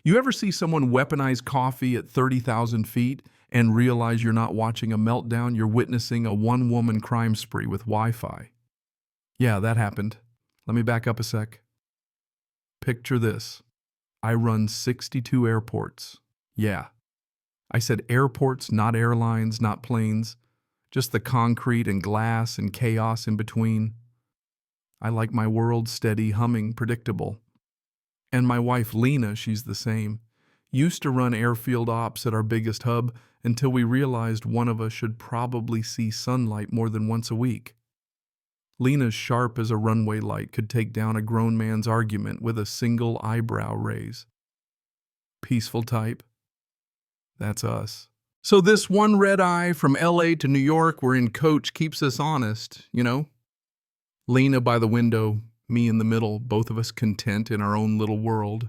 You ever see someone weaponize coffee at 30,000 feet and realize you're not watching a meltdown, you're witnessing a one-woman crime spree with Wi-Fi? Yeah, that happened. Let me back up a sec. Picture this. I run 62 airports. Yeah, I said airports, not airlines, not planes. Just the concrete and glass and chaos in between. I like my world steady, humming, predictable. And my wife, Lena, she's the same. Used to run airfield ops at our biggest hub until we realized one of us should probably see sunlight more than once a week. Lena's sharp as a runway light, could take down a grown man's argument with a single eyebrow raise. Peaceful type. That's us. So this one red eye from LA to New York we're in coach keeps us honest, you know? Lena by the window, me in the middle, both of us content in our own little world.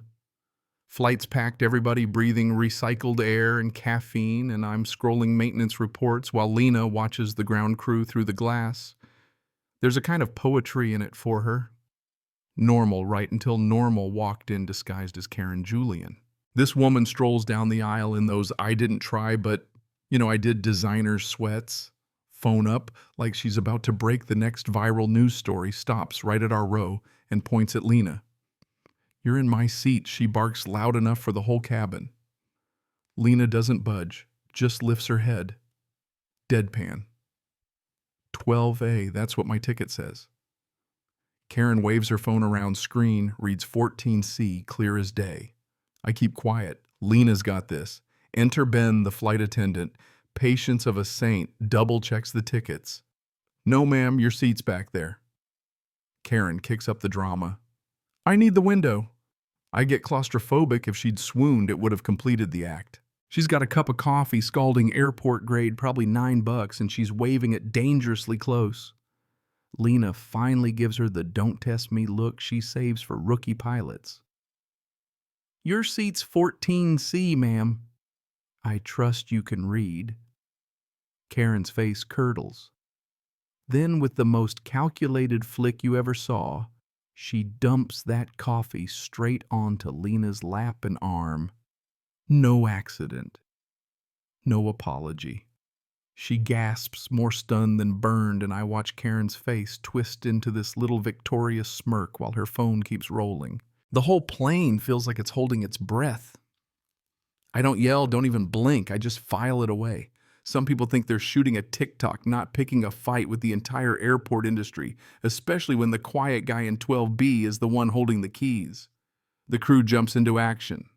Flights packed, everybody breathing recycled air and caffeine, and I'm scrolling maintenance reports while Lena watches the ground crew through the glass. There's a kind of poetry in it for her. Normal, right until Normal walked in disguised as Karen Julian. This woman strolls down the aisle in those I didn't try, but, I did designer sweats. Phone up, like she's about to break the next viral news story, stops right at our row and points at Lena. You're in my seat, she barks loud enough for the whole cabin. Lena doesn't budge, just lifts her head. Deadpan. 12A, that's what my ticket says. Karen waves her phone around screen, reads 14C, clear as day. I keep quiet. Lena's got this. Enter Ben, the flight attendant. Patience of a saint, double checks the tickets. No, ma'am, your seat's back there. Karen kicks up the drama. I need the window. I get claustrophobic. If she'd swooned, it would have completed the act. She's got a cup of coffee, scalding airport grade, probably $9, and she's waving it dangerously close. Lena finally gives her the don't test me look she saves for rookie pilots. Your seat's 14C, ma'am. I trust you can read. Karen's face curdles. Then, with the most calculated flick you ever saw, she dumps that coffee straight onto Lena's lap and arm. No accident. No apology. She gasps, more stunned than burned, and I watch Karen's face twist into this little victorious smirk while her phone keeps rolling. The whole plane feels like it's holding its breath. I don't yell, don't even blink, I just file it away. Some people think they're shooting a TikTok, not picking a fight with the entire airport industry, especially when the quiet guy in 12B is the one holding the keys. The crew jumps into action.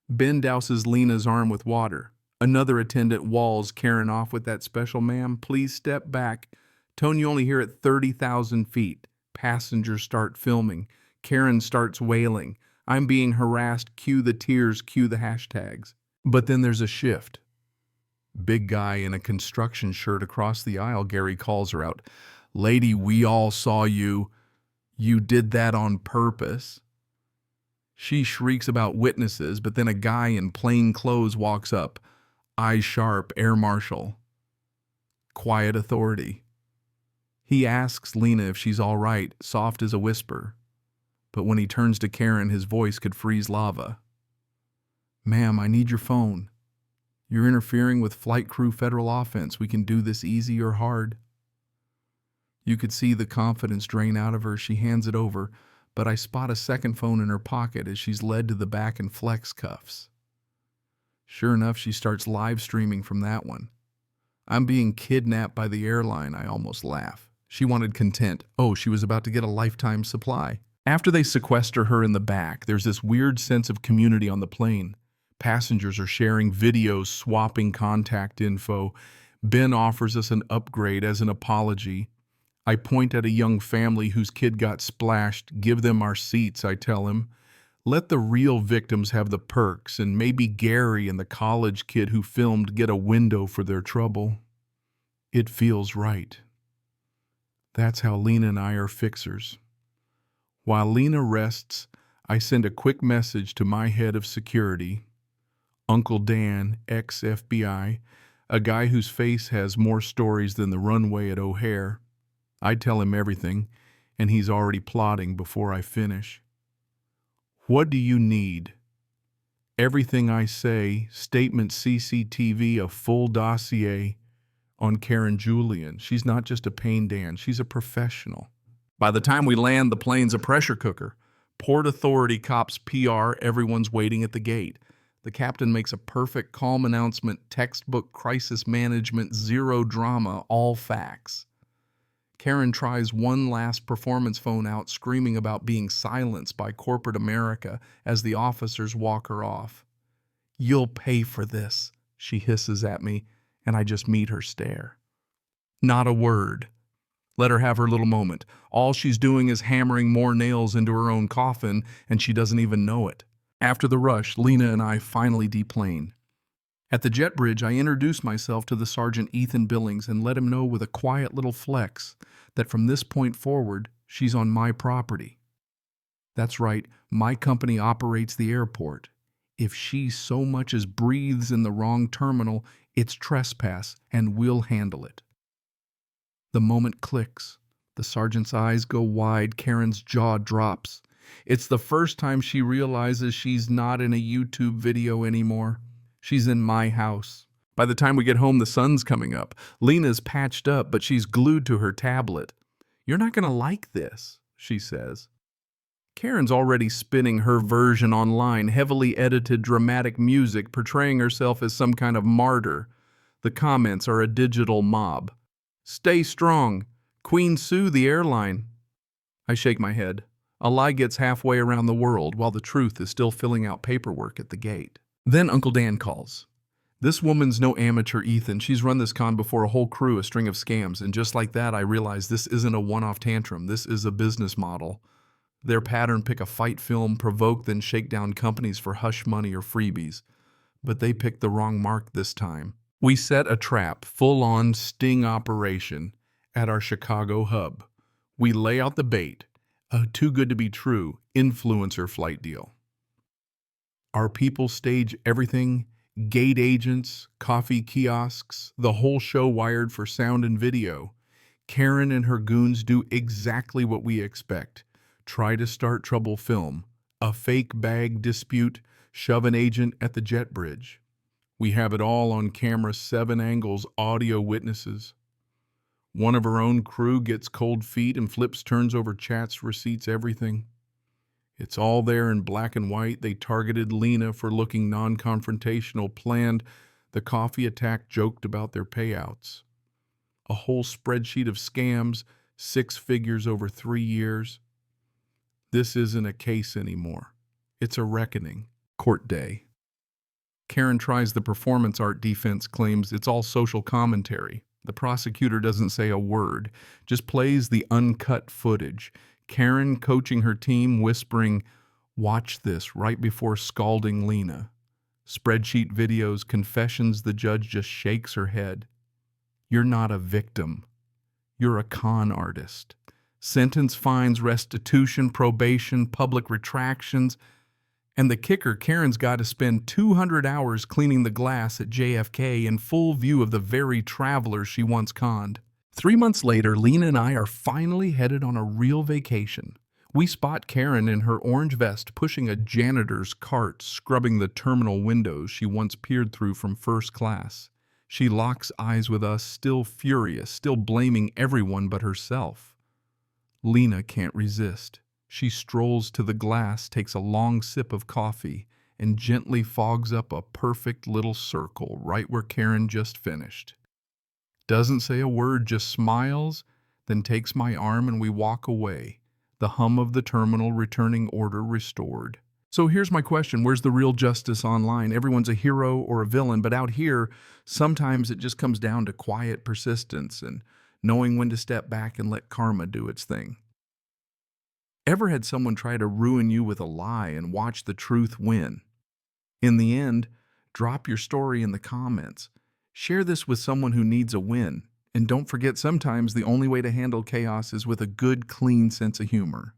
Ben douses Lena's arm with water. Another attendant walls Karen off with that special, ma'am, please step back. Tone you only hear at 30,000 feet. Passengers start filming. Karen starts wailing. I'm being harassed, cue the tears, cue the hashtags. But then there's a shift. Big guy in a construction shirt across the aisle, Gary calls her out. Lady, we all saw you. You did that on purpose. She shrieks about witnesses, but then a guy in plain clothes walks up. Eyes sharp, air marshal. Quiet authority. He asks Lena if she's all right, soft as a whisper. But when he turns to Karen, his voice could freeze lava. Ma'am, I need your phone. You're interfering with flight crew federal offense. We can do this easy or hard. You could see the confidence drain out of her. She hands it over, but I spot a second phone in her pocket as she's led to the back and flex cuffs. Sure enough, she starts live streaming from that one. I'm being kidnapped by the airline, I almost laugh. She wanted content. Oh, she was about to get a lifetime supply. After they sequester her in the back, there's this weird sense of community on the plane. Passengers are sharing videos, swapping contact info. Ben offers us an upgrade as an apology. I point at a young family whose kid got splashed. Give them our seats, I tell him. Let the real victims have the perks, and maybe Gary and the college kid who filmed get a window for their trouble. It feels right. That's how Lena and I are fixers. While Lena rests, I send a quick message to my head of security, Uncle Dan, ex-FBI, a guy whose face has more stories than the runway at O'Hare. I tell him everything, and he's already plotting before I finish. What do you need? Everything I say, statement CCTV, a full dossier on Karen Julian. She's not just a pain Dan, she's a professional. By the time we land, the plane's a pressure cooker. Port Authority cops PR, everyone's waiting at the gate. The captain makes a perfect, calm announcement, textbook crisis management, zero drama, all facts. Karen tries one last performance phone out, screaming about being silenced by corporate America as the officers walk her off. "You'll pay for this," she hisses at me, and I just meet her stare. Not a word. Let her have her little moment. All she's doing is hammering more nails into her own coffin, and she doesn't even know it. After the rush, Lena and I finally deplane. At the jet bridge, I introduce myself to the Sergeant Ethan Billings and let him know with a quiet little flex that from this point forward, she's on my property. That's right, my company operates the airport. If she so much as breathes in the wrong terminal, it's trespass, and we'll handle it. The moment clicks. The sergeant's eyes go wide, Karen's jaw drops. It's the first time she realizes she's not in a YouTube video anymore. She's in my house. By the time we get home, the sun's coming up. Lena's patched up, but she's glued to her tablet. "You're not going to like this," she says. Karen's already spinning her version online, heavily edited dramatic music, portraying herself as some kind of martyr. The comments are a digital mob. "Stay strong. Queen Sue the airline." I shake my head. A lie gets halfway around the world while the truth is still filling out paperwork at the gate. Then Uncle Dan calls. This woman's no amateur, Ethan. She's run this con before a whole crew, a string of scams, and just like that I realize this isn't a one-off tantrum. This is a business model. Their pattern: pick a fight film, provoke, then shake down companies for hush money or freebies. But they picked the wrong mark this time. We set a trap, full-on sting operation, at our Chicago hub. We lay out the bait, a too-good-to-be-true influencer flight deal. Our people stage everything: gate agents, coffee kiosks, the whole show wired for sound and video. Karen and her goons do exactly what we expect. Try to start trouble film, a fake bag dispute, shove an agent at the jet bridge. We have it all on camera, 7 angles, audio witnesses. One of her own crew gets cold feet and flips, turns over chats, receipts, everything. It's all there in black and white. They targeted Lena for looking non-confrontational, planned the coffee attack, joked about their payouts. A whole spreadsheet of scams, 6 figures over 3 years. This isn't a case anymore. It's a reckoning. Court day. Karen tries the performance art defense, claims it's all social commentary. The prosecutor doesn't say a word, just plays the uncut footage. Karen coaching her team, whispering, "Watch this," right before scalding Lena. Spreadsheet videos, confessions, the judge just shakes her head. "You're not a victim. You're a con artist." Sentence: fines, restitution, probation, public retractions. And the kicker, Karen's got to spend 200 hours cleaning the glass at JFK in full view of the very travelers she once conned. 3 months later, Lena and I are finally headed on a real vacation. We spot Karen in her orange vest pushing a janitor's cart, scrubbing the terminal windows she once peered through from first class. She locks eyes with us, still furious, still blaming everyone but herself. Lena can't resist. She strolls to the glass, takes a long sip of coffee, and gently fogs up a perfect little circle right where Karen just finished. Doesn't say a word, just smiles, then takes my arm and we walk away, the hum of the terminal returning, order restored. So here's my question: where's the real justice online? Everyone's a hero or a villain, but out here, sometimes it just comes down to quiet persistence and knowing when to step back and let karma do its thing. Ever had someone try to ruin you with a lie and watch the truth win? In the end, drop your story in the comments. Share this with someone who needs a win. And don't forget, sometimes the only way to handle chaos is with a good, clean sense of humor.